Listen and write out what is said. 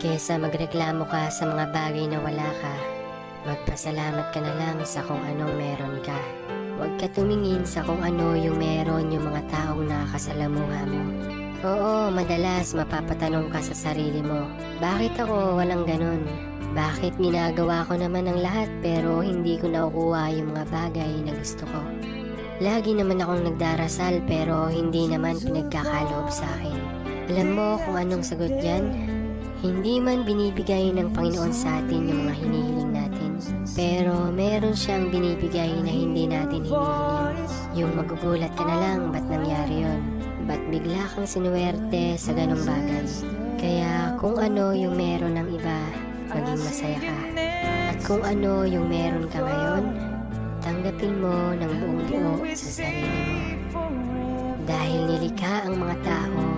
Kesa magreklamo ka sa mga bagay na wala ka, magpasalamat ka na lang sa kung anong meron ka. Huwag ka tumingin sa kung ano yung meron yung mga taong nakakasalamuha mo. Oo, madalas mapapatanong ka sa sarili mo, bakit ako walang ganun? Bakit ginagawa ko naman ang lahat pero hindi ko nakukuha yung mga bagay na gusto ko? Lagi naman akong nagdarasal pero hindi naman pinagkakaloob sa akin. Alam mo kung anong sagot yan? Hindi man binibigay ng Panginoon sa atin yung mga hinihiling natin, pero meron siyang binibigay na hindi natin hinihiling. Yung magugulat ka na lang, ba't nangyari yun? Ba't bigla kang sinuwerte sa ganong bagay? Kaya kung ano yung meron ng iba, maging masaya ka. At kung ano yung meron ka ngayon, tanggapin mo ng buong buo sa sarili mo. Dahil nilikha ang mga tao